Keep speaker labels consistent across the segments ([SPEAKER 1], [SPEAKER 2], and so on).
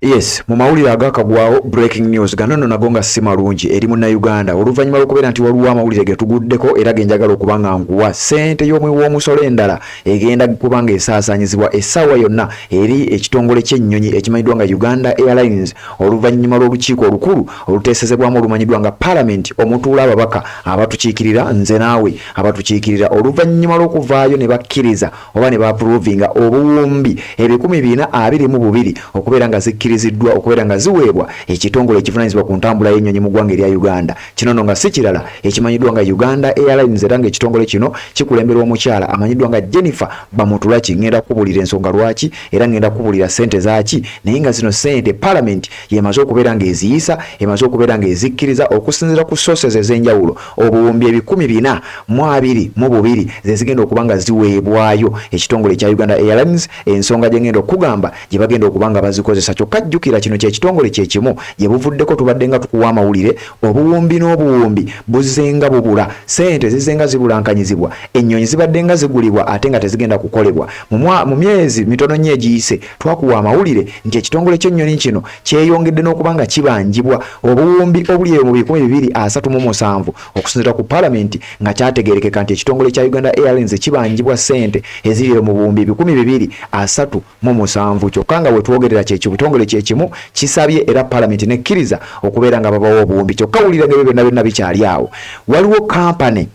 [SPEAKER 1] Yes, mu mawulire agakagwawo breaking news ganono nagonga simalungi eri mu Uganda oluvanyuma lw'okubeera nti waliwo amawulire getuguddeko era genjagala okubanga nkuwa ssente y'omwi w'omusolo endala egenda kubanga esaasaanyizibwa essaawa yonna eri ekitongole ky'ennyonyi ekimanyiddwa nga Uganda Airlines oluvanyuma lw'olukiiko olukulu oluteesezebwamu olumanyiddwa nga Parliament omutuula ababaka abatukiikirira nze naawe abatukiikirira oluvanyuma lw'okuvaayo ne bakkiriza oba ne baaprovinga obuwumbi 422 okubeera nga zikkiriziddwa okubeera nga ziweebwa ekitongole ekivunaanyizibwa ku ntambula y'ennyonyi mu ggwanga erya Uganda. Kino nno nga si kirala ekimanyiddwa nga Uganda Airlines era ng'ekitongole kino kikulemberwa omukyala amanyiddwa nga Jennifer Bamutulaki. Ngenda kubuulira ensonga lwaki era ngenda kubuulira ssente zaaki naye nga zino ssente Parliament yemaze okubeera ng'eziyisa emaze okubeera ng'ezikkiriza okusinziira ku sources ez'enjawulo obuwumbi 422 ze zigenda okuba nga ziweebwayo ekitongole kya Uganda Airlines. Ensonga gye ngenda okugamba gye bagenda okuba nga bazikozesa kyokka jjukira kino kyekitongole kyekimu gye buvuddeko tubadde nga tukuwa amawulire obuwumbi n'obuwumbi buzzenga bubula ssente zizzenga zibulankanyizibwa ennyonyi zibadde nga zigulibwa ate nga tezigenda kukolebwa mu myezi mitono nnyo egiyise twakuwa amawulire nti ekitongole ky'ennyonyi kino kyeyongedde n'okuba nga kibanjibwa obuwumbi obuli mu 237 okusinziira ku Parliament nga kyategeerekeka nti ekitongole kya Uganda Airlines kibanjibwa ssente eziri mu buwumbi 237 kyokka nga wetwogerera kyekitongole kyekimu kisabye era Parliament nekkiriza okubeera nga babawo obuwumbi kyokka wulira nga byonna byonna bikyali awo. Waliwo kampani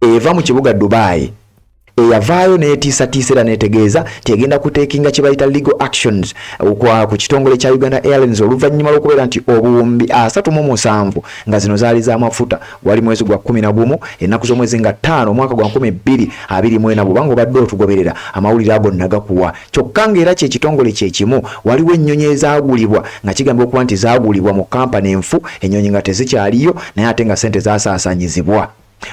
[SPEAKER 1] eva mu kibuga Dubai eyavaayo neetiisatiisa neetegeeza tegenda kuteekinga kye bayita legal actions ku kitongole kya Uganda Airlines oluvannyuma lw'okubeera nti obuwumbi 37 nga zino zaali z'amafuta wali mwezi gwa 11 ennaku z'omwezi nga 5 omwaka gwa 2024 bubanga obadde otugoberera amawulire ago nagakuwa kyokka ng'era kyekitongole kyekimu waliwo ennyonyi ezaagulibwa nga kigambibwa okuba nti zaagulibwa mu kampani enfu ennyonyi nga tezikyaliyo naye ate nga ssente zaasaasanyizibwa.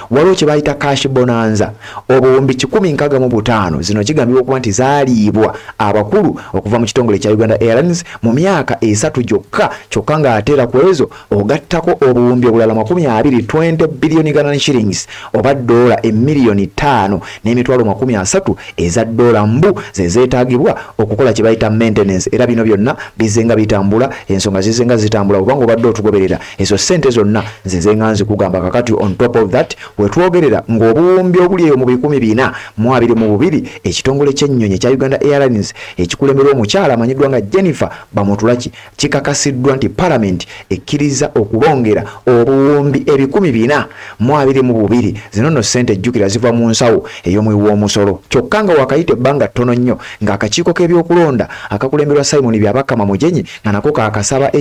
[SPEAKER 1] Waliwo kye bayita cash bonanza obuwumbi 165 zino kigambibwa okuba nti zaaliibwa abakulu okuva mu kitongole kya Uganda Airlines mu myaka 3 gyokka kyokka nga ateera ku ezo ogattako obuwumbi obulala 20 billion Uganda shillings oba dola $5 n'emitwalo 30 eza dola mbu zezeetaagibwa okukola kye bayita maintenance era bino byonna bizenga bitambula ensonga zizenga zitambula obanga obadde otugoberera ezo ssente zonna zezenga nzikugamba kakati on top of that wetwogerera ng'obuwumbi obuli eyo mu 422 ekitongole ky'ennyonyi kya Uganda Airlines ekikulemberwa omukyala amanyiddwa nga Jennifer Bamutulaki kikakasiddwa nti Parliament ekkiriza okubongera obuwumbi 422 zino nno ssente ejjukira ziva mu nsawo ey'omwi w'omusolo kyokka nga wakayita ebbanga ttono nnyo ng'akakiiko k'ebyokulonda akakulemberwa Simon Byabakama Mujenyi nga nako kaakasaba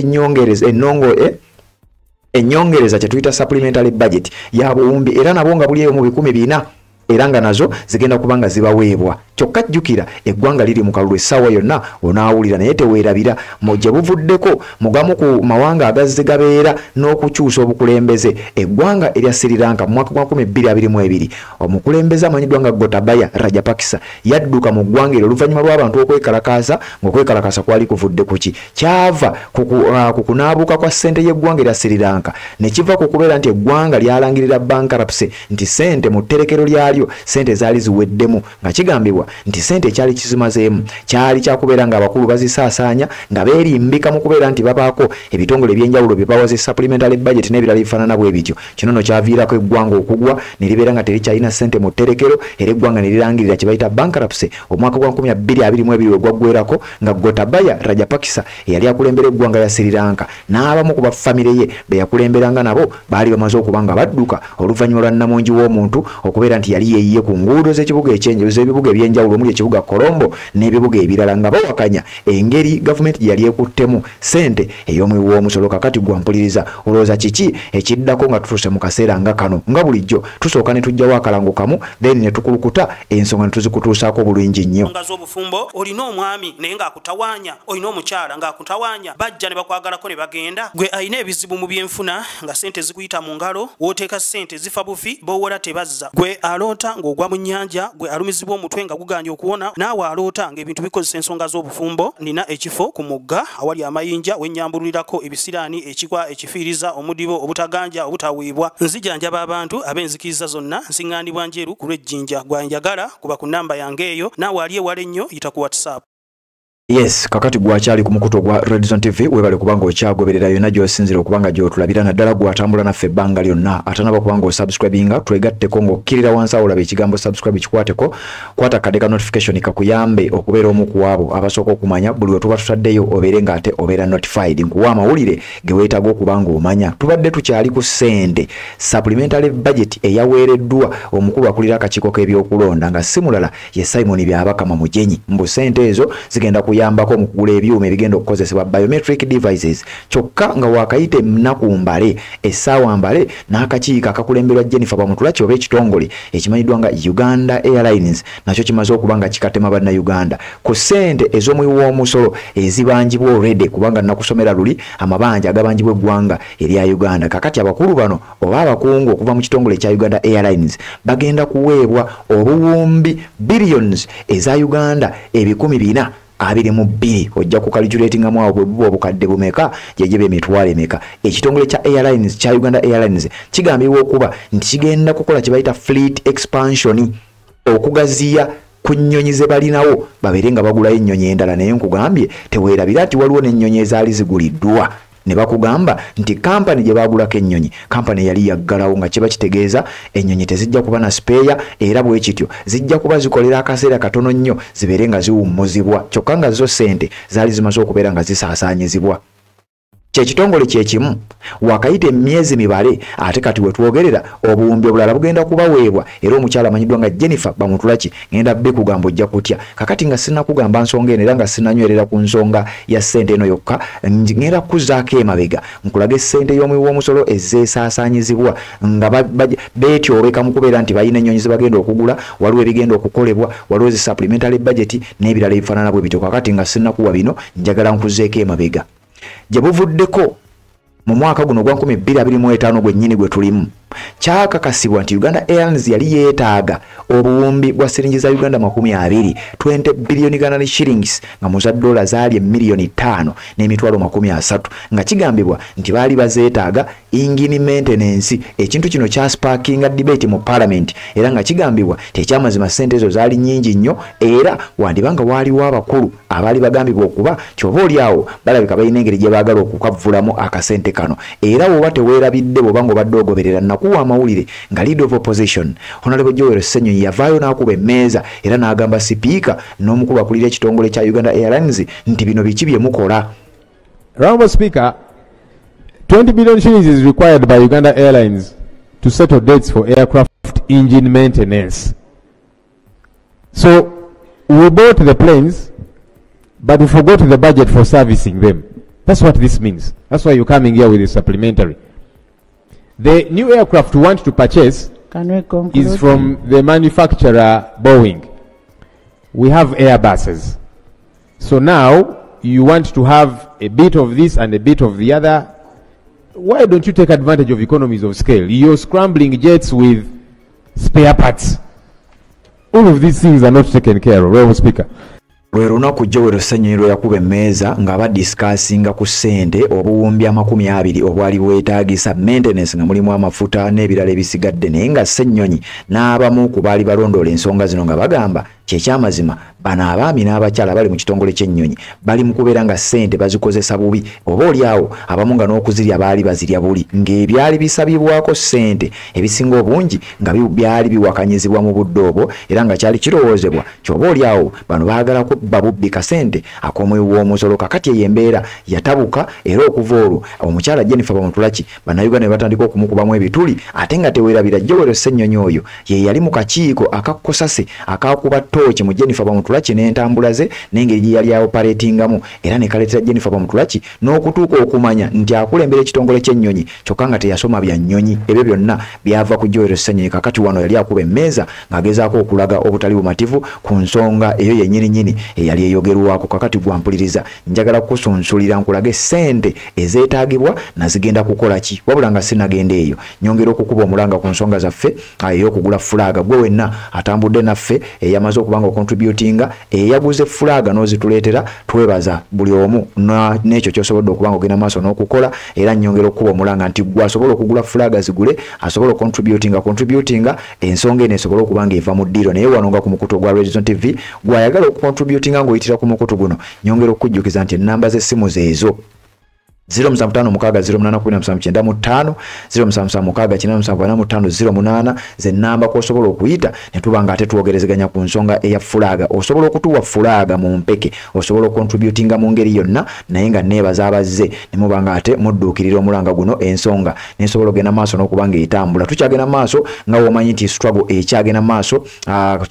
[SPEAKER 1] ennyongereza kye tuyita supplementary budget ya buwumbi era nabo nga buli eyo mu 200 era nga nazo zigenda kubanga zibaweebwa kyokka jjukira eggwanga liri mu kalulu essaawa yonna onaawulira naye teweerabira gye buvuddeko mugamu ku mawanga agazze gabeera n'okukyusa obukulembeze eggwanga erya Sri Lanka mu mwaka gwa 2022 omukulembeze amanyiddwa nga Gotabaya Rajapaksa yadduka mu ggwanga eryo oluvannyuma lw'abantu okwekalakaasa ng'okwekalakaasa kwali kuvudde ku ki kyava ku kunaabuuka kwa ssente y'eggwanga erya Sri Lanka ne kiva ku kubeera nti eggwanga lyalangirira bankruptcy nti ssente mu tterekero lyalyo ssente zaali ziweddemu nga kigambibwa nti ssente kyali kizimazeemu kyali kyakubeera nga abakulu bazisaasaanya nga beerimbika mu kubeera nti babaako ebitongole ebyenjawulo bye bawa zi supplementary budget n'ebirala bifaanana bwe bityo kino nno kyaviirako eggwanga okugwa ne libeera nga terikyalina ssente mu tterekero era eggwanga ne lirangirira kye bayita bankruptcy omwaka gwa 2022 ogwaggwerako nga Gotabaya Rajapaksa eyali akulembera eggwanga ya Sri Lanka n'abamu ku bafamire ye be yakulemberanga nabo baali bamaze okuba nga badduka oluvannyuma lwa nnamungi w'omuntu okubeera nti yali yeeyiye ku nguudo z'ebibuga ebyenjawulo omuli ekibuga Colombo n'ebibuga ebirala nga bawakanya engeri gavumenti gye yali ekuttemu ssente ey'omwi w'omusolo kakati gwampuliriza olowooza kiki ekiddako nga tutuuse mu kaseera nga kano nga bulijjo tusooka ne tujjawo akalango kamu then ne tukulukuta ensonga ne tuzikutuusaako bulungi nnyo.
[SPEAKER 2] Z'obufumbo olina omwami naye ng'akutawaanya olina omukyala ng'akutawaanya bajja ne bakwagalako ne bagenda gwe alina ebizibu mu byenfuna nga ssente zikuyita mu ngalo wooteeka ssente zifa bufi b'owola tebazza gwe aloota ng'ogwa mu nnyanja gwe alumizibwa omutwe nga guganja okuwona naawe aloota ng'ebintu bikozesa ensonga z'obufumbo nina ekifo ku mugga awali amayinja wennyambulirako ebisiraani ekikwa ekifiiriza omudibo obutaganja obutaweebwa nzijanjaba abantu ab'enzikiriza zonna nsiŋŋaanibwa njeru ku lw'ejjinja gwanjagala kuba ku nnamba yange eyo naawe ali ewala ennyo yita ku WhatsApp.
[SPEAKER 1] Yes, kakati gwachali ku mukuto gwa Red Zone TV webale kubanga okyagoberera yonna gy'osinzira okubanga gy'otulabira naddala gwatambula naffe ebbanga lyonna atanaba kubanga osubscribinga twegatteko ng'okkirira wansi awo olaba ekigambo subscribe kikwateko kwata kadde ka notification kakuyambe okubeera omu ku abo abasooka okumanya buli we tuba tutaddeyo obeere ng'ate obeera notified nkuwa amawulire ge weetaaga okubanga omanya tubadde tukyali ku ssente supplementary budget eyaweereddwa omukulu akulira akakiiko k'ebyokulonda nga si mulala ye Simon Byabakama Mujenyi mbu ssente ezo zigenda yambako mu kugula ebyuma ebigenda okukozesebwa biometric devices kyokka nga wakayite mnaku mbale essaawa mbale n'akakiiko akakulemberwa Jennifer Bamutulaki oba ekitongole ekimanyiddwa nga Uganda Airlines nakyo kimaze okuba nga kikatema bannayuganda ku ssente ez'omuwi w'omusolo ezibanjibwa already kubanga nakusomera luli amabanja agabanjibwa eggwanga erya Uganda kakati abakulu bano oba abakungu okuva mu kitongole kya Uganda Airlines bagenda kuweebwa obuwumbi billions eza Uganda 400 22 ojja ku calculating amu awo bwe obukadde bumeka jeje bemitwale meka ekitongole kya Airlines kya Uganda Airlines kigambibwa okuba nti kigenda kukola kibaita fleet expansion okugaziya kunnyonyi ze balinawo baberenga bagula ennyonyi endala naye nkugambye teweerabira ati waliwo n'ennyonyi ezaali ziguliddwa ne bakugamba nti kampani gye bagulako ennyonyi kampani yali yaggalawo nga kiba kitegeeza ennyonyi tezijja kuba na spare era bwe kityo zijja kuba zikolera akaseera katono nnyo zibeere nga ziwummuzibwa kyokka nga zo ssente zaali zimaze okubeera nga zisaasaanyizibwa kyekitongole kyekimu wakayita emyezi mibale ate kati we twogerera obuwumbi obulala bugenda kubaweebwa era omukyala amanyiddwa nga Jennifer Bamutulaki ngenda bbe kugamba ojja kutya kakati nga sinakugamba nsonga eno era nga sinanywerera ku nsonga ya ssente eno yokka ngenda kuzaako emabega nkulaga essente y'omuwi w'omusolo ezeesaasaanyizibwa nga beetyobeka mu kubeera nti balina ennyonyi ze bagenda okugula waliwo ebigenda okukolebwa waliwo zi supplementary budget n'ebirala ebifaanana bwe bityo kakati nga sinakuwa bino njagala nkuzeeko emabega gye buvuddeko mu mwaka guno gwa 2025 gwennyini gwe tulimu kyakakasibwa nti Uganda Airlines yali yeetaaga obuwumbi bwa siringi za Uganda 20 20 billion Ghana shillings nga mu $5 zaali milioni 5 n'emitwalo 30 nga kigambibwa nti baali bazeetaaga engine maintenance ekintu kino kya sparkinga debate mu parliament era nga kigambibwa tekyamazima ssente ezo zaali nnyingi nnyo era wandibanga waaliwo abakulu abaali bagambibwa okuba kyoba oliawo balabika balina engeri gye baagala okukavulamu akasente kano era woba teweerabidde bw'obanga obadde ogoberera nakuwa amawulire nga leader of opposition Honorable Joel Ssenyonyi yavaayo n'akuba emmeeza era n'agamba sipiika n'omukulu akulira ekitongole kya Uganda Airlines nti bino biki bye mukola.
[SPEAKER 3] Honorable Speaker, 20 billion shillings is required by Uganda Airlines to settle debts for aircraft engine maintenance. So we bought the planes, but we forgot the budget for servicing them. That's what this means. That's why you're coming here with a supplementary. The new aircraft we want to purchase is from the manufacturer Boeing. We have Airbuses. So now you want to have a bit of this and a bit of the other. Why don't you take advantage of economies of scale? You're scrambling jets with spare parts. All of these things are not taken care of. Honorable Speaker.
[SPEAKER 1] Lwe lunaku Joel Ssenyonyi lwe yakuba emmeeza nga badisikasinga ku ssente obuwumbi 20 obwali bwetaagisa maintenance nga mulimu amafuta n'ebirala ebisigadde naye nga Ssenyonyi n'abamu ku baali balondoola ensonga zino nga bagamba kyekyamazima bano abaami n'abakyala bali mu kitongole ky'ennyonyi bali mu kubeera nga ssente bazikozesa bubi oba oliawo abamu nga n'okuzirya baali bazirya buli ng'ebyali bisabibwako ssente ebisinga obungi nga byali biwakanyizibwa mu budde obwo era nga kyali kirowoozebwa kyoba oliawo bano baagala kubba bubbi kasente ak'omuwi w'omusolo kakati eyo embeera yatabuka era okuva olwo omukyala Jennifer Bamutulaki bannayuganda ne batandika okumukubamu ebituli ate nga teweerabira Joel Ssenyonyi oyo ye yali mu kakiiko akakkosase akakuba tochi mu Jennifer Bamutulaki n'entambula ze n'engeri gye yali operatingamu era ne kaleetera Jennifer Bamutulaki n'okutuuka okumanya nti akulembera ekitongole ky'ennyonyi kyokka nga teyasoma bya nnyonyi ebyo byonna byava ku Joel Ssenyonyi kakati wano yali akuba emmeeza ng'agezaako okulaga obutali bumativu ku nsonga eyo yennyini eyali eyogerwako kakati gwampuliriza njagala kusunsulira nkulaga ssente ezeetaagibwa nazigenda kukola ki wabula nga sinagenda eyo nyongera okukuba omulanga ku nsonga zaffe ey'okugula fulaaga gwe wenna atambudde naffe eyamaze okubanga contributinga eyaguze flag n'ozituleetera twebaza buli omu n'ekyo ky'osobodde okubanga ogenda maaso n'okukola era nnyongera okuba omulanga nti gwe asobola okugula flag zigule asobola contributinga ensonga eno esobola okubanga eva mu ddiiro naye wano nga ku mukutu gwa Redison TV gwayagala okucontributinga ng'oyitira ku mukutu guno nyongera okujjukiza nti ennamba z'essimu zeezo 075 075 ze namba kosobola okuyita ne tubanga ate tuogerezeganya ku nsonga eya fulaga osobola okutuwa fulaga mu mpeke osobola contributinga mu ngeri yonna naye nga nebaza abazze ne mubanga ate mudduukirira omulanga guno ensonga nesobola ogenda maaso n'okubanga etambula tukyagenda maaso nga womanyi nti struggle ekyagenda maaso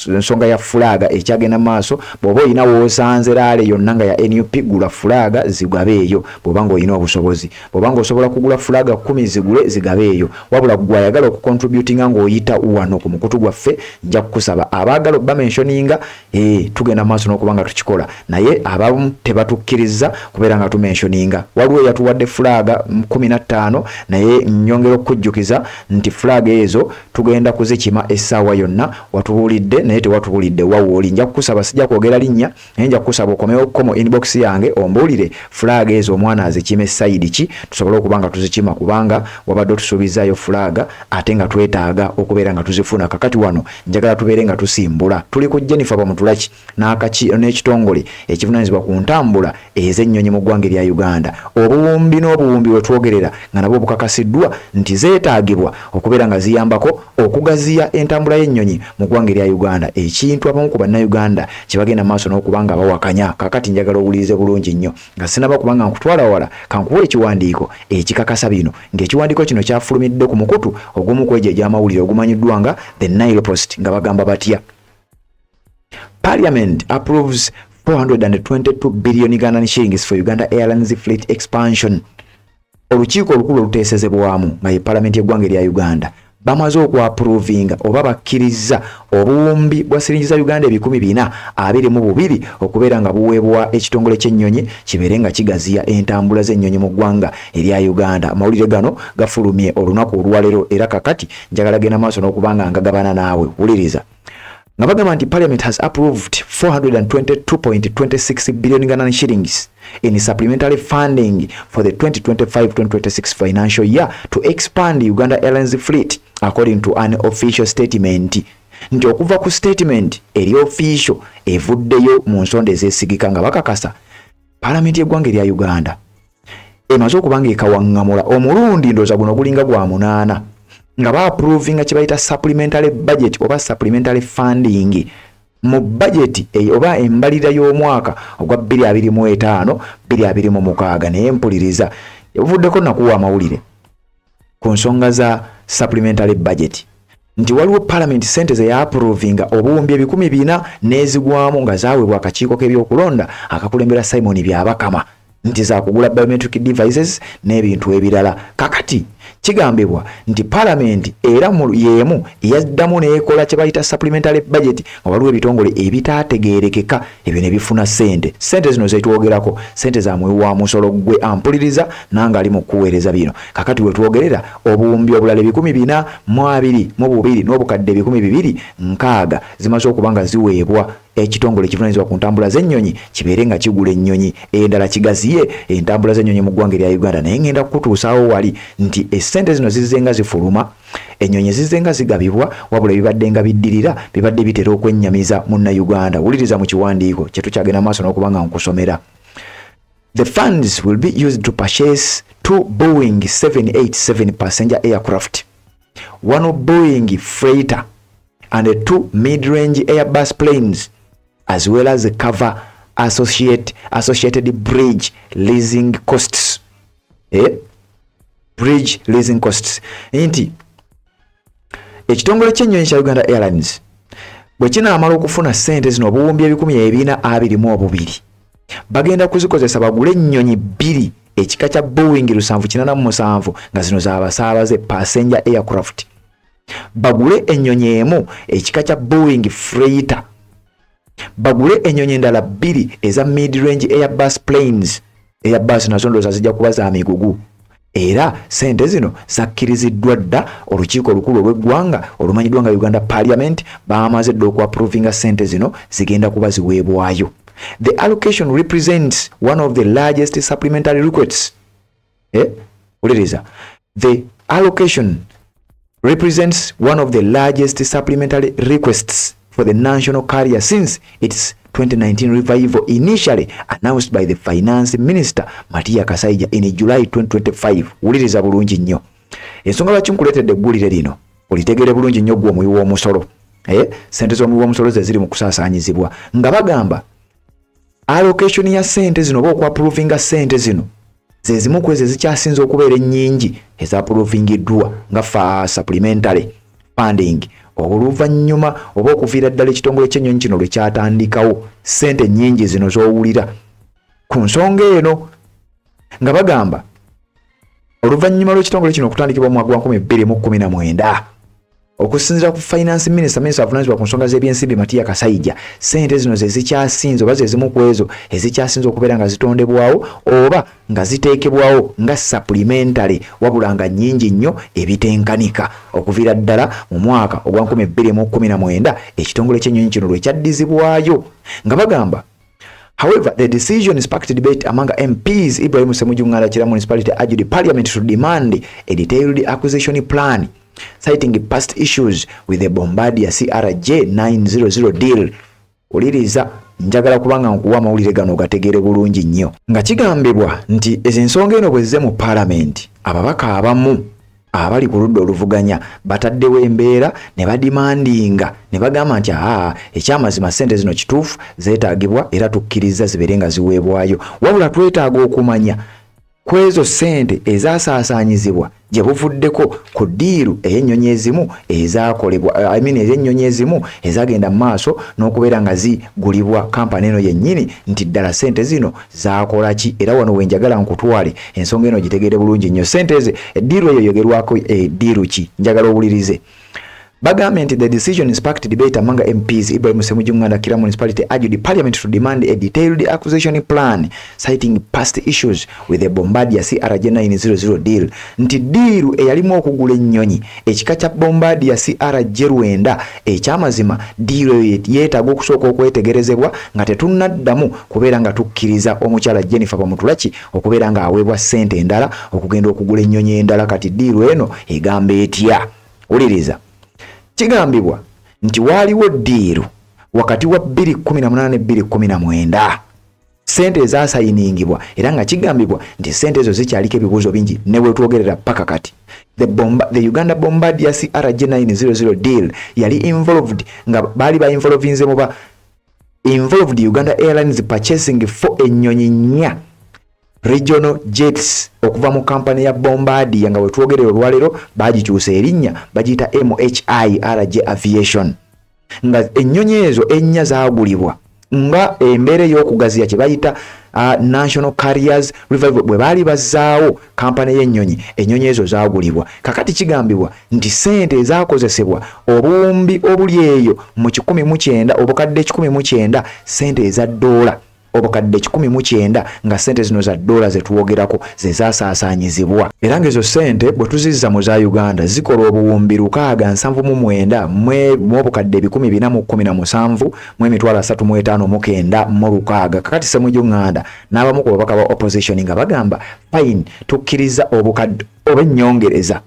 [SPEAKER 1] ensonga ya fulaga ekyagenda maaso bw'oba oyina woosanze laale yonna nga ya NUP gula fulaga zigabeeyo bw'obanga oyina obusobozi bw'obanga osobola kugula fulaga 10 zigule zigabeeyo wabula gwayagala okucontributinga ng'oyita wano ku mukutu gwaffe nja kukusaba abaagala bamentioninga tugenda maaso n'okubanga tukikola naye abamu tebatukkiriza kubeera nga tumentioninga waliwo yatuwadde fulaga 15 naye nnyongera okujjukiza nti fulaga ezo tugenda kuzikima essaawa yonna watubuulidde naye tewatubuulidde wawooli nja kukusaba sijja kwogera linnya naye nja kukusaba okomewo komo inbox yange ombuulire fulaga ezo omwana azikime side ki tusobola okubanga tuzikima kubanga wabadde tusuubizaayo fulaga ate nga twetaaga okubeera nga tuzifuna kakati wano njagala tubeere nga tusimbula tuli ku Jennifer Bamutulaki n'ekitongole ekivunaanyizibwa ku ntambula ez'ennyonyi mu ggwanga lya Uganda obuwumbi n'obuwumbi we twogerera nga nabwo bukakasiddwa nti zeetaagibwa okubeera nga ziyambako okugaziya entambula y'ennyonyi mu ggwanga lya Uganda ekintu abamu ku bannayuganda kye bagenda maaso n'okubanga bawakanya kakati njagala owulirize bulungi nnyo nga sinaba kubanga nkutwala wala kankuwa ekiwandiiko ekikakasa bino ng'ekiwandiiko kino kyafulumidde ku mukutu ogumu ku egyo egy'amawulire ogumanyiddwa nga The Nile Post nga bagamba batya Parliament approves 422 billion Ugandan shillings for Uganda Airlines fleet expansion. Olukiiko olukulu luteesezebwamu nga ye Parliament y'eggwanga lya Uganda bamaze okwaprovinga oba bakkiriza obuwumbi bwa siringi za Uganda 422 okubeera nga buweebwa ekitongole ky'ennyonyi kibeere nga kigaziya entambula z'ennyonyi mu ggwanga erya Uganda. Amawulire gano gafulumye olunaku olwaleero era kakati njagala genda maaso n'okubanga ngagabana naawe wuliriza. Parliament has approved 422.26 billion Ugandan shillings in supplementary funding for the 2025-2026 financial year to expand Uganda Airlines fleet, according to an official statement. Nti okuva ku statement eri official evuddeyo mu nsonda ezeesigika nga bakakasa Parliament y'eggwanga lya Uganda emaze okubanga ekawaŋŋamula omulundi ndooza guno gulinga gwa 8 nga ba-approving kye bayita supplementary budget oba supplementary funding mu budget oba embalirira y'omwaka ogwa 2025-2026 naye mpuliriza yavuddeko nakuwa amawulire ku nsonga za supplementary budget nti waliwo Parliament sente ze ya-approving obuwumbi 400 n'ezigwamu nga zaweebwa akakiiko k'ebyokulonda akakulembera Simon Byabakama nti za kugula biometric devices n'ebintu ebirala kakati kigambibwa nti Parliament era mu yemu yazdamu neekola kye bayita supplementary budget nga waliwo ebitongole ebitaategeerekeka ebyo ne bifuna sente zino zetwogerako sente za mwewa musolo gwe ampuliriza nanga ali mu kuweereza bino kakati we twogerera obuwumbi obulala 422 n'obukadde 226 zimaze okubanga ziweebwa ekitongole kivunaanyizibwa ku ntambula z'ennyonyi kibeere nga kigula ennyonyi endala kigaziye entambula z'ennyonyi mu ggwanga lya Uganda naye ngenda kutuusaawo wali nti essente zino zizzenga zifuluma ennyonyi zizzenga zigabibwa wabula bibadde nga biddirira bibadde bitera okwennyamiza munnayuganda wuliriza mu kiwandiiko kye tukyagenda maaso n'okubanga nkusomera. The funds will be used to purchase 2 Boeing 787 passenger aircraft, 1 Boeing freighter and 2 mid-range Airbus planes, as well as cover associated bridge leasing costs. Bridge leasing costs. Nti ekitongole ky'ennyonyi kya Uganda Airlines bwe kinaamala okufuna sente zino obuwumbi 422 bagenda kuzikozesa bagule ennyonyi 2 ekika kya Boeing 787 nga zino z'abasaabaze passenger aircraft, bagule ennyonyi emu ekika kya Boeing freighter, bagule ennyonyi endala 2 eza mid-range Airbus planes. Airbus nazo ndowooza zijja kuba za migugu era sente zino zakkiriziddwa dda olukiiko olukulu olw'eggwanga olumanyiddwa nga Uganda Parliament baamaze dda okuapprovinga sente zino zigenda kuba ziweebwayo. The allocation represents one of the largest supplementary requests. Uliriza. The allocation represents one of the largest supplementary requests for the national carrier since its 2019 revival initially announced by the Finance Minister Matia Kasaija in July 2025. Uliriza bulungi nnyo. Ensonga lwaki nkuleetedde eggulire lino olitegere bulungi nnyo gwe omuwi w'omusolo. Sente z'omuwi w'omusolo ze ziri mu kusaasaanyizibwa nga bagamba allocation ya sente zino oba okuapprovinga sente zino ze zimu ku ezo ezikyasinze okubeera ennyingi ezaaprovingiddwa nga supplementary funding oluvannyuma oba okuviira ddala ekitongole ky'ennyonyi kino lwe kyatandikawo sente nnyingi zino z'owulira ku nsonga eno nga bagamba oluvannyuma lw'ekitongole kino okutandikibwa mu mwaka gwa 2019 okusinziira ku Finance Minister avunaanyizibwa ku nsonga z'ebyensimbi Matia Kasaija sente zino ze zikyasinze oba ze zimu ku ezo ezikyasinze okubeera nga zitondebwawo oba nga ziteekebwawo nga supplementary wabula nga nnyingi nnyo ebitenkanika okuviira ddala mu mwaka ogwa 2019 ekitongole ky'ennyonyi kino lwe kyaddizibwayo nga bagamba. However, the decision sparked debate among MPs. Ibrahim Ssemujju Nganda Kira Municipality urged the Parliament to demand a detailed acquisition plan, citing past issues with the Bombardier CRJ 900 deal. Uliriza njagala kubanga nkuwa amawulire gano gategere bulungi nnyo nga kigambibwa nti ezensonga eno bwe zizze mu Parliament ababaka abamu abali ku ludda oluvuganya bataddewo embeera ne badimandinga ne bagamba nti ekyamazima sente zino kituufu zeetaagibwa era tukkiriza zibeere nga ziweebwayo wabula twetaaga okumanya ku ezo sente ezasaasaanyizibwa gye buvuddeko ku ddiiru ey'ennyonyi ezimu ezaakolebwa ez'ennyonyi ezimu ezagenda mu maaso n'okubeera nga zigulibwa kampani eno yennyini nti ddala sente zino zaakola ki era wano wenjagala nkutwale ensonga eno gitegeere bulungi nnyo sente ze eddiiru eyo yogerwako eddiiru ki njagala owulirize. Bagambye the decision sparked debate among MPs. Ibrahim Ssemujju Nganda Kira Municipality urged the Parliament to demand a detailed acquisition plan, citing past issues with the Bombardier CRJ 900 deal. Nti diiru eyalimu okugula ennyonyi ekika kya Bombardier CRJ 900 ekyamazima diiru yeetaaga okusooka okwetegerezebwa nga tetunnaddamu kubeera nga tukkiriza omukyala Jennifer Bamutulaki okubeera nga aweebwa ssente endala okugenda okugula ennyonyi endala kati diiru eno egamba etya. Uliriza. Kigambibwa nti waliwo ddiiru wakati wa 2018-2019 sente ezaasayiningibwa era nga kigambibwa nti sente ezo zikyaliko ebibuuzo bingi ne bwe twogerera paka kati. The Uganda Bombardier CRJ 900 deal yali involved nga baali ba involved Uganda Airlines purchasing for ennyonyi nnya regional jets okuva mu kampani ya Bombardier nga wetwogerera olwalero bagikyusa erinnya bagiyita MHI RJ Aviation nga ennyonyi ezo ennya zaagulibwa nga embeera ey'okugaziya kye bayita National Carriers Revival bwe baali bazzaawo kampani y'ennyonyi ennyonyi ezo zaagulibwa kakati kigambibwa nti sente ezaakozesebwa obuwumbi obuli eyo mu 19 obukadde 19 sente eza $. Obukadde 19 nga sente zino za $. Zetuwogerako ze zaasaasaanyizibwa era ng'ezo sente bwe tuzizza mu za Uganda zikola obuwumbi 679 mu obukadde 417 mu emitwalo 35 mu 6 kakati Ssemujju Nganda n'abamu ku babaka ba opposition nga bagamba fine tukkiriza obukadde oba ennyongereza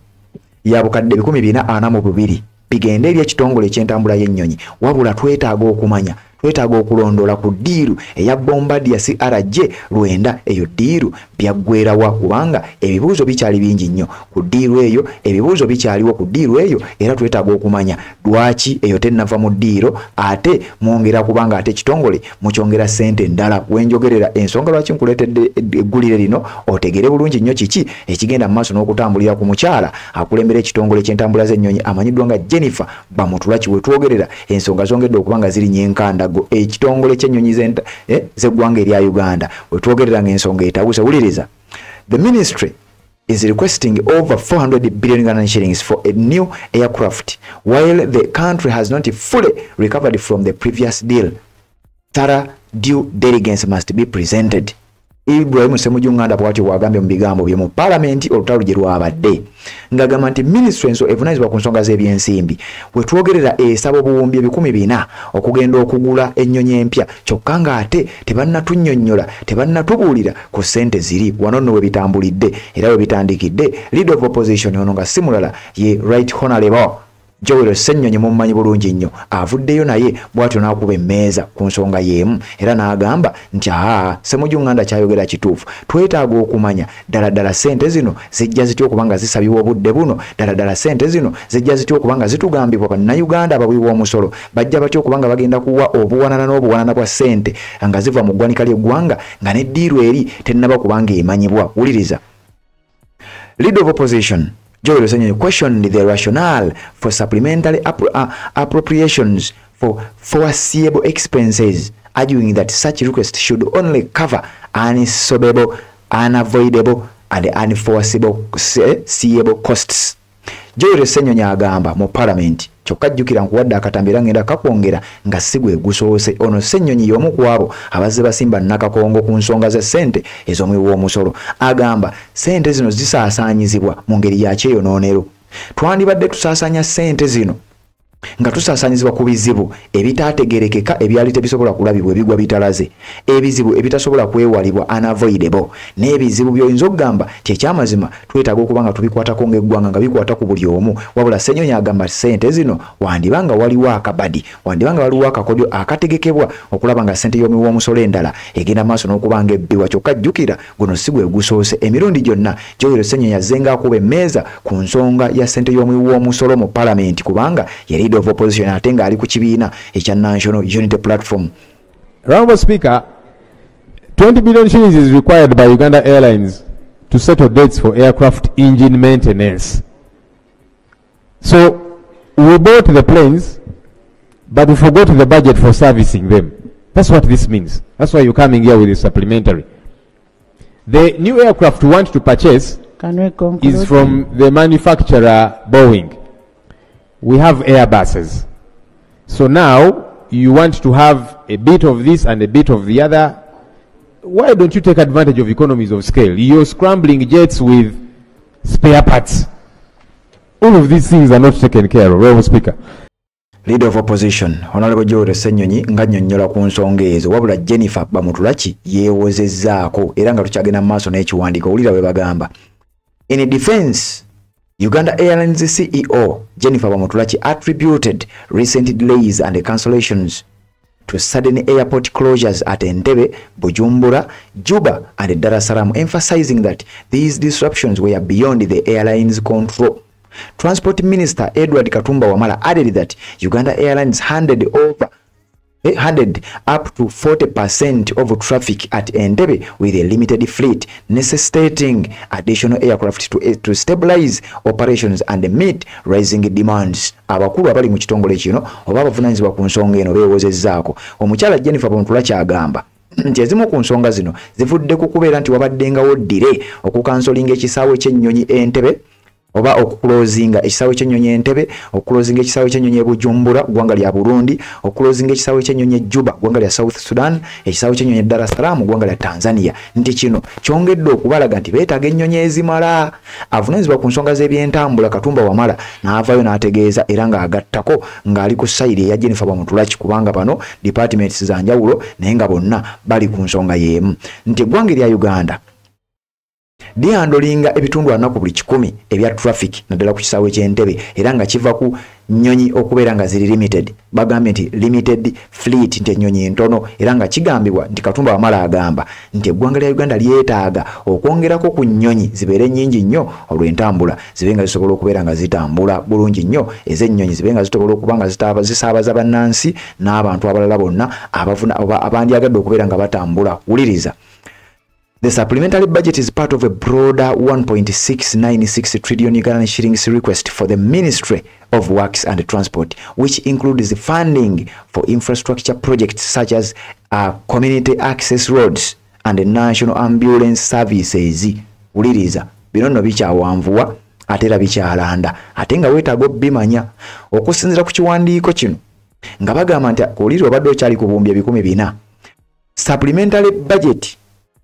[SPEAKER 1] ya bukadde 242 bigende eri ekitongole eky'entambula y'ennyonyi wabula twetaaga okumanya twetaaga okulondola ku ddiiru eya Bombardier CRJ 900 eyo ddiiru byaggweerawa kubanga ebibuuzo bikyali bingi nnyo ku ddiiru eyo ebibuuzo bikyaliwo ku ddiiru eyo era twetaaga okumanya lwaki eyo tennava mu ddiiro ate mwongera kubanga ate ekitongole mukyongera ssente endala wenjogerera ensonga lwaki nkuleetedde eggulire lino otegere bulungi nnyo kiki ekigenda mu maaso n'okutambulira ku mukyala akulembera ekitongole ky'entambula z'ennyonyi amanyiddwa nga Jennifer Bamutulaki wetwogerera ensonga zongedde okubanga ziri nyenkandago ekitongole ky'ennyonyi z'eggwanga erya Uganda wetwogerera ng'ensonga etawuse wuliriza. The ministry is requesting over 400 billion Uganda shillings for a new aircraft while the country has not fully recovered from the previous deal. Thorough due diligence must be presented. Ibrahim Ssemujju bw'atyo bw'agambye mu bigambo bye mu Parliament olutalo gye lwabadde ng'agamba nti ministry enso evunaanyizibwa ku nsonga z'ebyensimbi bwe twogerera esaba obuwumbi 400 okugenda okugula ennyonyi empya kyokka ng'ate tebannatunnyonnyola tebannatubuulira ku ssente ziri wano nno we bitambulidde era we bitandikidde. Leader of opposition ono nga si mulala ye Right Honourable Joel Ssennyonyi mummanyi bulungi nnyo avuddeyo naye bw'atyo n'akuba emmeeza ku nsonga y'emu era n'agamba nti Ssemujju kyayogera kituufu twetaaga okumanya ddala ssente zino zijja zitya okuba nga zisabibwa obudde buno ddala ssente zino zijja zitya okuba nga zitugambibwa bannayuganda abawi b'omusolo bajja batya okuba nga bagenda kuwa obuwanana bwa ssente nga ziva mu ggwanika ly'eggwanga nga n'eddiiru eri tennaba kubanga emanyibwa. Wuliriza. Leader of opposition Joel Ssennyonyi questioned the rationale for supplementary appropriations for foreseeable expenses, arguing that such requests should only cover unsolvable, unavoidable, and unforeseeable costs. Joel Ssennyonyi agamba mu Parliament kyokka jjukira nkuwadde akatambira ngenda kakwongera nga si gwe gusoose. Ono Ssennyonyi y'omu ku abo abazze basimba Nakakongo ku nsonga za ssente ez'omuwi w'omusolo. Agamba ssente zino zisaasaanyizibwa mu ngeri ya kyeyonoonero. Twandibadde tusaasaanya ssente zino nga tusaasanyizibwa ku bizibu ebitaategerekeka ebyali tebisobola kulabibwa ebigwa bitalaze, ebizibu ebitasobola kwewalibwa unavoidable, n'ebizibu by'oyinza okugamba kyekyamazima twetaaga okuba nga tubikwatako ng'eggwanga nga bikwata ku buli omu. Wabula Ssennyonyi agamba ssente zino wandibanga waliwo akabadi, wandibanga waliwo akakodyo akategekebwa okulaba nga ssente y'omuwi w'omusolo endala egenda maaso n'okuba nga ebbiwa. Kyokka jjukira guno si gwe gusoose. Emirundi gyonna Joel Ssennyonyi yazzenga akuba emmeeza ku nsonga ya ssente y'omuwi w'omusolo mu Parliament kubanga yali of opposition ate nga ali ku kibiina ekya National Unity Platform.
[SPEAKER 3] Honorable Speaker, 20 billion shillings is required by Uganda Airlines to settle debts for aircraft engine maintenance. So we bought the planes, but we forgot the budget for servicing them. That's what this means. That's why you're coming here with a supplementary. The new aircraft we want to purchase is from the manufacturer Boeing. We have Airbuses. So now you want to have a bit of this and a bit of the other. Why don't you take advantage of economies of scale? You're scrambling jets with spare parts. All of these things are not taken care of. Honorable Speaker.
[SPEAKER 1] Leader of opposition Honorable Joel Ssennyonyi nga nnyonnyola ku nsonga ezo wabula Jennifer Bamutulaki yeewozezzaako era nga tukyagenda mu maaso n'ekiwandiiko. Wulira bwe bagamba. In defense, Uganda Airlines CEO Jennifer Bamutulaki attributed recent delays and cancellations to sudden airport closures at Entebbe, Bujumbura, Juba and Dar es Salaam, emphasizing that these disruptions were beyond the airline's control. Transport Minister Edward Katumba Wamala added that Uganda Airlines handed up to 40% of traffic at Entebbe with a limited fleet, necessitating additional aircraft to stabilize operations and meet rising demands. Abakulu abali mu kitongole kino oba abavunaanyizibwa ku nsonga eno beewozezzaako. Omukyala Jennifer Bamutulaki agamba nti ezimu ku nsonga zino zivudde ku kubeera nti wabaddengawo ddire okukansolinga ekisaawe ky'ennyonyi Entebbe oba okukulozinga ekisaawe ky'ennyonyi Entebbe, okukulozinga ekisaawe ky'ennyonyi e Bujumbura ggwanga lya Burundi, okukulozinga ekisaawe ky'ennyonyi e Juba ggwanga lya South Sudan, ekisaawe ky'ennyonyi e Dar es Salaam ggwanga lya Tanzania. Nti kino kyongedde okubalaga nti beetaaga ennyonyi ezimala. Avunaanyizibwa ku nsonga z'ebyentambula Katumba Wamala n'avaayo n'ategeeza era ng'agattako ng'ali ku sayiri eya Jennifer Bamutulaki kubanga bano departments za njawulo naye nga bonna bali ku nsonga y'emu. Nti eggwanga lya Uganda dihandolinga ebitundu anaku buli 10 ebya traffic naddala ku kisaawe ky'Entebbe era nga kiva ku nnyonyi okubeera nga ziri limited. Bagambye nti limited fleet nti ennyonyi ntono era nga kigambibwa nti Katumba Wamala agamba nti eggwanga lya Uganda lyetaaga okwongerako ku nnyonyi zibeere nnyingi nnyo olw'entambula zibe nga zisobola okubeera nga zitambula bulungi nnyo, ez'ennyonyi zibe nga zitobola okuba nga zisaabaza bannansi n'abantu abalala bonna abandyagadde okubeera nga batambula. Wuliriza. The supplementary budget is part of a broader 1.696 trillion Ugandan shillings request for the Ministry of Works and Transport, which includes the funding for infrastructure projects such as community access roads and national ambulance services. Uliriza, bino nno bikyawanvuwa ate era bikyalanda ate nga weetaaga obimanya okusinziira ku kiwandiiko kino nga bagamba nti oliri obadde okyali ku buwumbi 400. Supplementary budget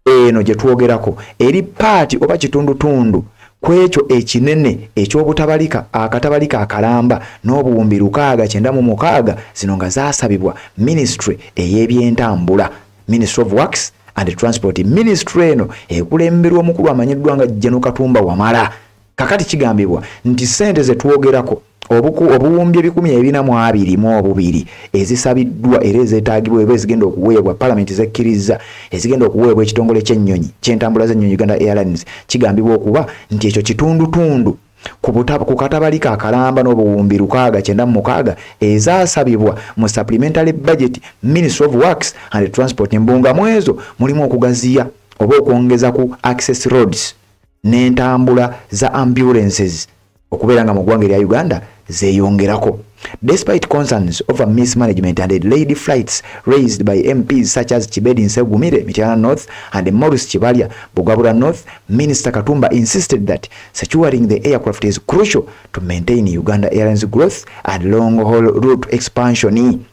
[SPEAKER 1] eno gye twogerako eri paati oba kitundutundu kwekyo ekinene eky'obutabalika akatabalika akalamba n'obuwumbi 696 zino nga zaasabibwa ministry ey'ebyentambula, Ministry of Works and Transport. Ministry eno ekulemberwa omukulu amanyiddwa nga General Katumba Wamala. Kakati kigambibwa nti sente ze twogerako obuwumbi 12,200 ezisabiddwa era ezeetaagibwa eba ezigenda okuweebwa Parliament zekkiriza ezigenda okuweebwa ekitongole ky'ennyonyi ky'entambula z'ennyonyi Uganda Airlines, kigambibwa okuba nti ekyo kitundutundu ku katabalika akalamba n'obuwumbi 696 ezaasabibwa mu supplementary budget Ministry of Works and Transport. Embunga mwezo mulimu okugaziya oba okwongeza ku access roads n'entambula za ambulances okubeera nga mu ggwanga erya Uganda zeyongerako. Despite concerns over mismanagement and delayed flights raised by MPs such as Chibedi Nsegumire, Mityana North, and Maurice Chibalya, Bugabura North, Minister Katumba insisted that securing the aircraft is crucial to maintain Uganda Airlines growth and long-haul route expansion.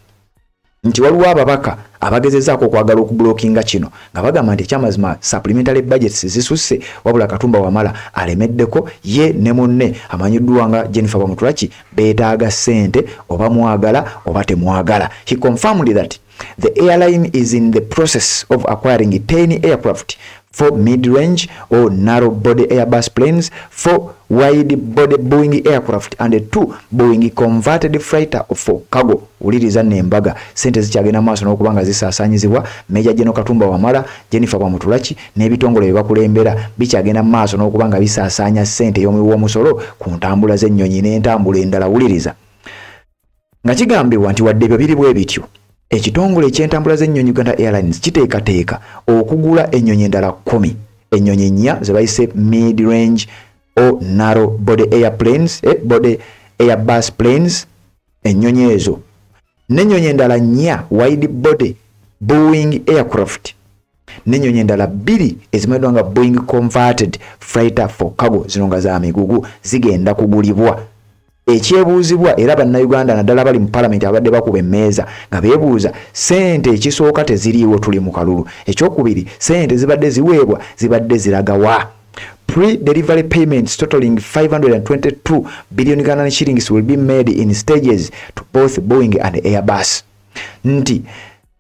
[SPEAKER 1] Nti waliwo ababaka abagezezaako okwagala okublockinga kino nga bagamba nti ekyamazima supplementary budgets zisusse wabula Katumba Wamala alemeddeko ye ne munne amanyiddwa nga Jennifer Bamutulaki beetaaga ssente oba mwagala oba temwagala. He confirmed that the airline is in the process of acquiring 10 aircraft, 4 mid-range or narrow-body Airbus planes, 4 wide-body Boeing aircraft, and 2 Boeing converted freighter for cargo. Uliriza nembaga sente zikyagenda maaso n'okubanga zisaasanyizibwa Major General Katumba Wamala, Jennifer Bamutulaki n'ebitongole bye bakulembera bikyagenda maaso n'okubanga bisaasanya ssente y'omuwoomusolo ku ntambula z'ennyonyi n'entambula endala. Uliriza nga kigambibwa nti wadde biri bwe bityo ekitongole eky'entambula z'ennyonyi Uganda Airlines kiteekateeka okugula ennyonyi endala 10, ennyonyi 4 ze bayise mid-range or narrow body airplanes, body Airbus planes, ennyonyi ezo n'ennyonyi endala 4 wide body Boeing aircraft, n'ennyonyi endala 2 ezimanyiddwa nga Boeing converted freighter for cargo, zino nga za migugu zigenda kugulibwa. Ekyebuuzibwa era bannayuganda naddala bali mu Parliament abadde bakuba emmeeza nga beebuuza ssente ekisooka teziriiwo, tuli mu kalulu. Ekyokubiri, ssente zibadde ziweebwa zibadde ziragawa. Pre-delivery payments totaling 522 billion Ghana shillings will be made in stages to both Boeing and Airbus. Nti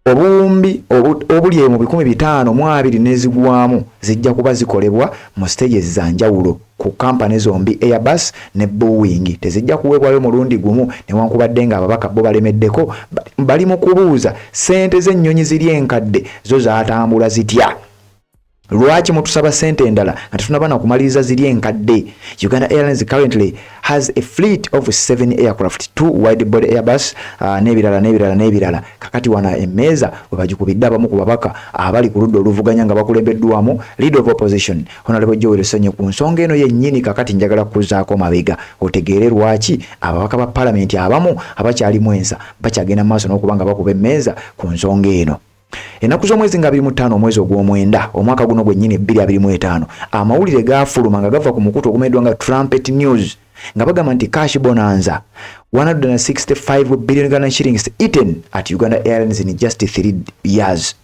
[SPEAKER 1] obuwumbi obuli mu 520 n'ezigwamu zijja kuba zikolebwa mu stages za njawulo ku kampani zombi Airbus ne Boeing. Tezijja kuweebwayo mulundi gumu newankubadde nga ababaka bo balemeddeko bali mu kubuuza ssente z'ennyonyi ziri enkadde zo zaatambula zitya. Lwaki mutusaba sente endala nga tetunaba na kumaliriza ziri enkadde? Uganda Airlines currently has a fleet of 7 aircraft, 2 wide-body Airbus n'ebirala. Kakati wana emmeeza we bagikubidde abamu ku babaka abali ku ludda oluvuganya nga bakulembeddwamu Leader of Opposition Honorable Joel Ssenye. Ku nsonga eno yennyini kakati njagala kuzaako mabega otegeere lwaki ababaka ba Parliament abamu abakyalimu ensa bakyagenda maaso n'okubanga bakuba emmeeza ku nsonga eno. Ennaku z'omwezi nga 25 omwezi ogw'omwenda omwaka guno gwennyini 2025 amawulire gaafuluma nga gava ku mukutu ogumanyiddwa nga Trumpet News nga bagamba nti cash bonanza 165 billion Ghana shillings eaten at Uganda Airlines in just 3 years.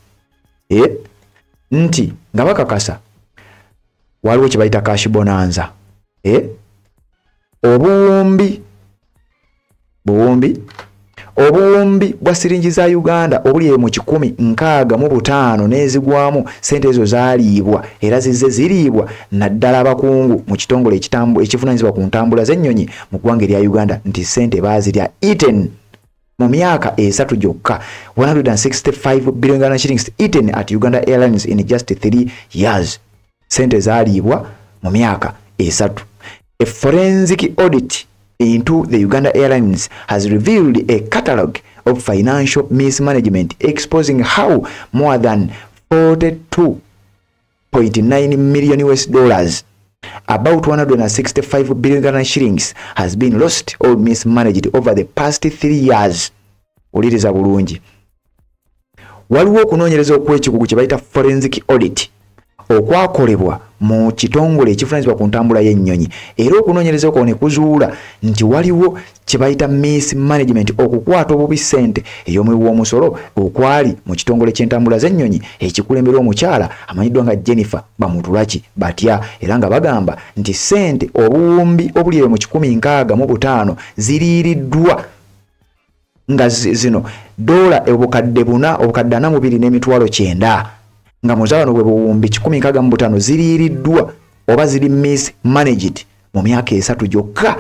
[SPEAKER 1] Nti nga bakakasa waliwo kye bayita cash bonanza. Obuwumbi bwa siringi za Uganda obuli mu 165 n'ezigwamu sente ezo zaaliibwa era zizze ziriibwa naddala abakungu mu kitongole ekivunaanyizibwa ku ntambula z'ennyonyi mu ggwanga erya Uganda nti sente baazirya eaten mu myaka 3 gyokka. 165 billion Ghana shillings eaten at Uganda Airlines in just 3 years. Sente zaaliibwa mu myaka 3. A forensic audit into the Uganda Airlines has revealed a catalogue of financial mismanagement exposing how more than $42.9 million US, about 165 billion Ghana shillings, has been lost or mismanaged over the past 3 years. Uliriza bulungi. Waliwo okunoonyereza okw'ekikugu kye bayita forensic audit okwakolebwa mu kitongole ekivunanyizibwa ku ntambula y'ennyonyi era okunoonyereza okwo ne kuzuula nti waliwo kye bayita mismanagement okukwata obubi ssente ey'omuwi w'omusolo okwali mu kitongole ky'entambula z'ennyonyi ekikulemberwa omukyala amanyiddwa nga Jennifer Bamutulaki batya era nga bagamba nti ssente obuwumbi obuli mu 165 ziriiriddwa nga zino dola obukadde 4,209 nga muzaano bwe buwumbi 165 ziriiriddwa oba ziri mismanaged mu myaka 3 gyokka.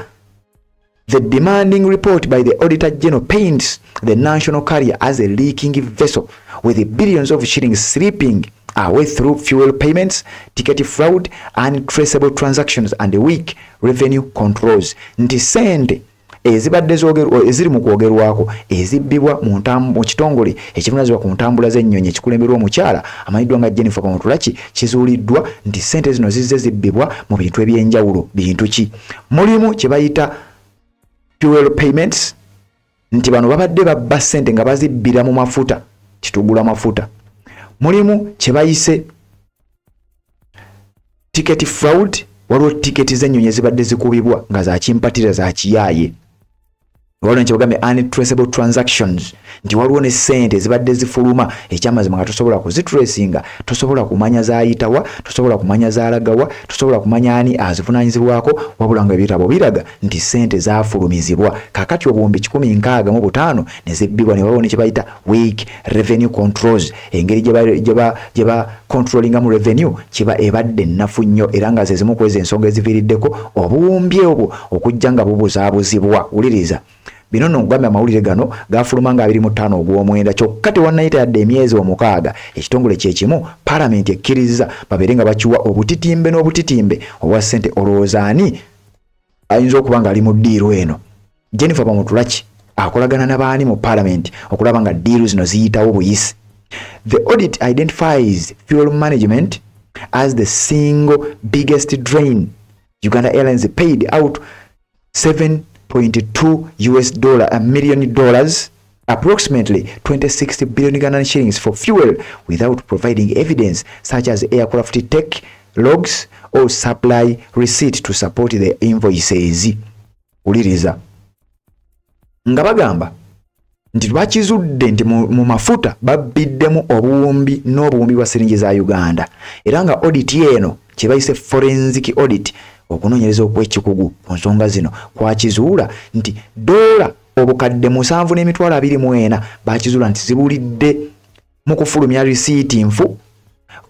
[SPEAKER 1] The demanding report by the Auditor General paints the national carrier as a leaking vessel with billions of shillings slipping away through fuel payments, ticket fraud, untraceable transactions and weak revenue controls. Nti sente ezibadde eziri mu kwogerwako ezibbibwa mu kitongole ekivunanyizibwa ku ntambula z'ennyonyi ekikulemberwa omukyala amanyiddwa nga Jennifer Bamutulaki kizuuliddwa nti sente zino zizze zibbibwa mu bintu eby'enjawulo. Bintu ki? Mulimu kye bayita fuel payments, nti bano babadde babba ssente nga bazibbira mu mafuta kitugula mafuta. Mulimu kye bayise ticket fraud, waliwo tiketi z'ennyonyi ezibadde zikubibwa nga za kimpatira za kiyaaye. Waliwo nkye bagambye untraceable transactions, nti waliwo ne ssente ezibadde zifuluma ekyamazima nga tosobola kuzitracinga, tosobola kumanya zaayitawa, tosobola kumanya zaalagawa, tosobola kumanya ani azivunaanyizibwako, wabula nga ebitabo biraga nti ssente zaafulumizibwa. Kakati obuwumbi 165 ne zibbibwa. Ne waliwo ne kye bayita weak revenue controls, engeri gye ba controllinga mu revenue kiba ebadde nnafu nnyo era nga ze zimu ku ezo ensonga eziviiriddeko obuwumbi obwo okujja nga bubuzaabuzibwa. Wuliriza bino nno nkugambye amawulire gano gaafuluma nga 25 ogw'omwenda kyokka tewannayita yadde emyezi 6 ekitongole kyekimu Parliament ekkiriza babeere nga bakiwa obutitimbe n'obutitimbe obwa ssente. Olowooza ani ayinza okuba nga ali mu ddiiru eno? Jennifer Bamutulaki akolagana n'abaani mu Parliament okulaba nga ddiiru zino ziyitawo buyisi. The audit identifies fuel management as the single biggest drain. Uganda Airlines paid out $7.2 million, approximately 26 billion Ugandan shillings for fuel without providing evidence such as aircraft tech logs or supply receipt to support the invoices. Uliriza nga bagamba nti bakizudde nti mu mafuta babbiddemu obuwumbi n'obuwumbi bwa siringi za Uganda era nga audit eno kye bayise forensic audit okunoonyereza okw'ekikugu ku nsonga zino kwakizuula nti dola obukadde 7.24 bakizuula nti zibulidde mu kufulumya risiiti nfu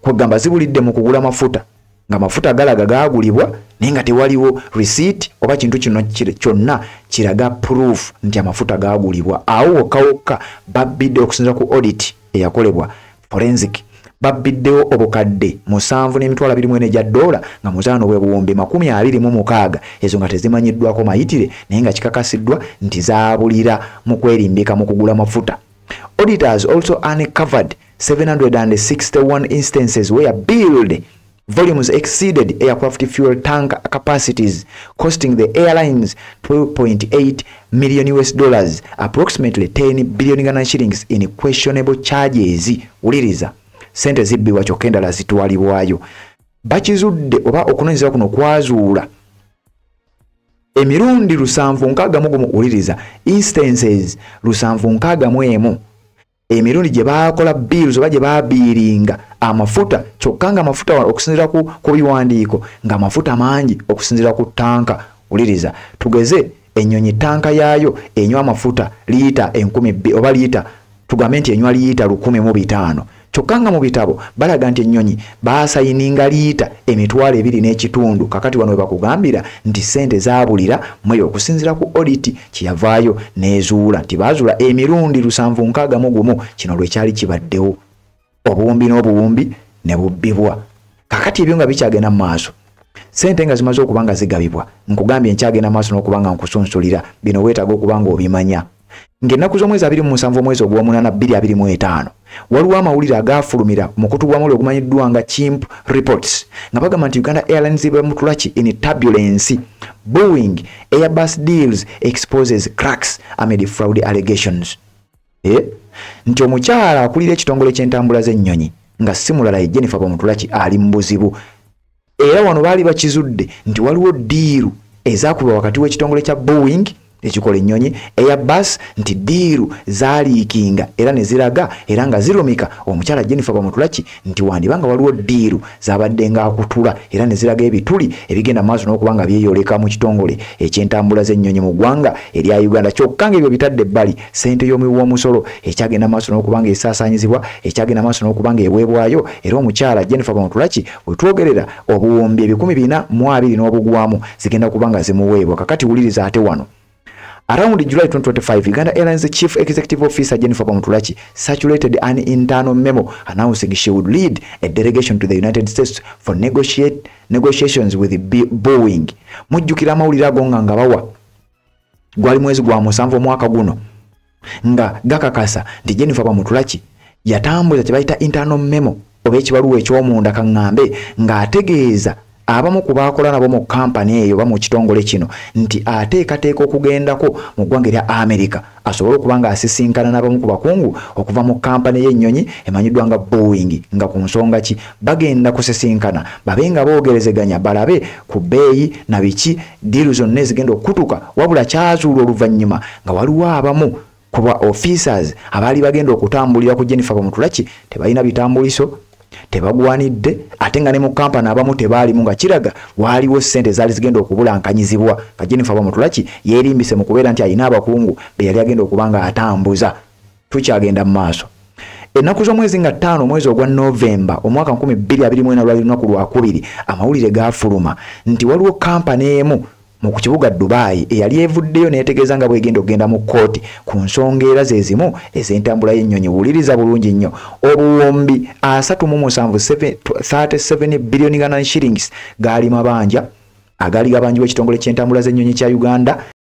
[SPEAKER 1] kwegamba zibulidde mu kugula mafuta nga mafuta galaga gaagulibwa naye nga tewaliwo receipt oba kintu kino kyonna kiraga proof nti amafuta gaagulibwa. Awo wokka babbidde okusinza ku audit eyakolebwa forensic babbiddewo obukadde 7.24 dola nga muzaano bwe buwumbi 26 ezo nga tezimanyiddwako mayitire naye nga kikakasiddwa nti zaabulira mu kwerimbika mu kugula mafuta. Auditors also uncovered 761 instances where billed volumes exceeded aircraft fuel tank capacities, costing the airlines $12.8 million, approximately 10 billion Ugandan shillings in questionable charges. Uliriza sente zibbibwa kyokka endala zitwalibwayo. Bakizudde oba okunoonyereza kuno kwazuula emirundi 761. Uliriza instances 761 emirundi gye baakola bills oba gye baabiiringa amafuta kyokka nga amafuta okusinziira ku biwandiiko nga amafuta mangi okusinziira ku tanka. Uliriza tugeze ennyonyi tanka yaayo enywa amafuta liita 10,000 oba liita tugambe nti enywa liita 1,500 kyokka nga mu bitabo balaga nti ennyonyi baasayininga liita 2.2. kakati wano we bakugambira nti ssente zaabulira mweyo okusinziira ku audit kyeyavaayo neezuula nti baazuula emirundi 761 kino lwekyali kibaddewo obuwumbi n'obuwumbi ne bubbibwa. Kakati ebyo nga bikyagenda mu maaso ssente nga zimaze okuba nga zigabibwa nkugambye nkyagenda maaso n'okuba nga nkusunsulira bino weetaaga okuba nga obimanya. Ng'ennaku z'omwezi 27 omwezi ogw'omunaana 2025 waliwo amawulire agaafulumira mu kutugwamu ogumanyiddwa nga Chimp Reports nga bagamba nti Uganda Airlines Bamutulaki in turbulence, Boeing Airbus deals exposes cracks amid fraud allegations. Nti omukyala akulira ekitongole ky'entambula z'ennyonyi nga si mulala Jennifer Bamutulaki ali mu buzibu era wano baali bakizudde nti waliwo diiru ezakuba wakati w'ekitongole kya Boeing ekikola ennyonyi Airbus nti diiru zaaliikinga era ne ziraga era nga zirumika omukyala Jennifer Bamutulaki nti wandibanga waliwo diiru zabadde nga akutula era ne ziraga ebituli ebigenda maaso n'okuba nga byeyoleka mu kitongole eky'entambula z'ennyonyi mu ggwanga erya Uganda kyokka ng'ebyo bitadde ebbali ssente y'omuwi w'omusolo ekyagenda maaso n'okuba nga esaasaanyizibwa ekyagenda maaso n'okuba nga eweebwayo era omukyala Jennifer Bamutulaki bwe twogerera obuwumbi 420 n'obugwamu zigenda kuba nga zimuweebwa kakati wuliriza ate wano. Around July 2025, Uganda Airlines Chief Executive Officer Jennifer Bamutulaki circulated an internal memo announcing she would lead a delegation to the United States for negotiations with Boeing. Mujjukira amawulire ago nga bawa gwali mwezi gwa musanvu mwaka guno nga gakakasa nti Jennifer Bamutulaki yatambuza kye bayita internal memo oba ekibaluwa eky'omunda kaŋŋambe ng'ategeeza abamu ku baakola nabo mu kampani eyo ba mu kitongole kino nti ateekateeka okugendako mu ggwanga erya America asobole okuba nga asisinkana n'abamu ku bakungu okuva mu kampani y'ennyonyi emanyiddwa nga Boeing nga ku nsonga ki bagenda kusisinkana babe nga boogerezeganya balabe ku bbeeyi na biki diiru zonna ezigenda okutuka wabula kyazuula oluvannyuma nga waliwo abamu kuba officers abaali bagenda okutambulira ku Jennifer Bamutulaki tebalina bitambuliso tebagwanidde ate nga ne mu kampani abamu tebaalimu nga kiraga waliwo ssente zaali zigenda okubulankanyizibwa nga Jennifer Bamutulaki yeerimbise mu kubeera nti alina abakungu be yali agenda okuba nga atambuza. Tukyagenda mu maaso. Ennaku z'omwezi nga 5 omwezi ogwa Novemba omwaka 2024 lwali lunaku lwakubiri amawulire gaafuluma nti waliwo kampani emu mu kibuga Dubai eyali evuddeyo neetegeeza nga bwegenda okugenda mu kkooti ku nsonga era ze zimu ez'entambula y'ennyonyi. Wuliriza bulungi nnyo obuwumbi 37 billion Uganda shillings gaali mabanja agaali gabanjibwa ekitongole ky'entambula z'ennyonyi kya Uganda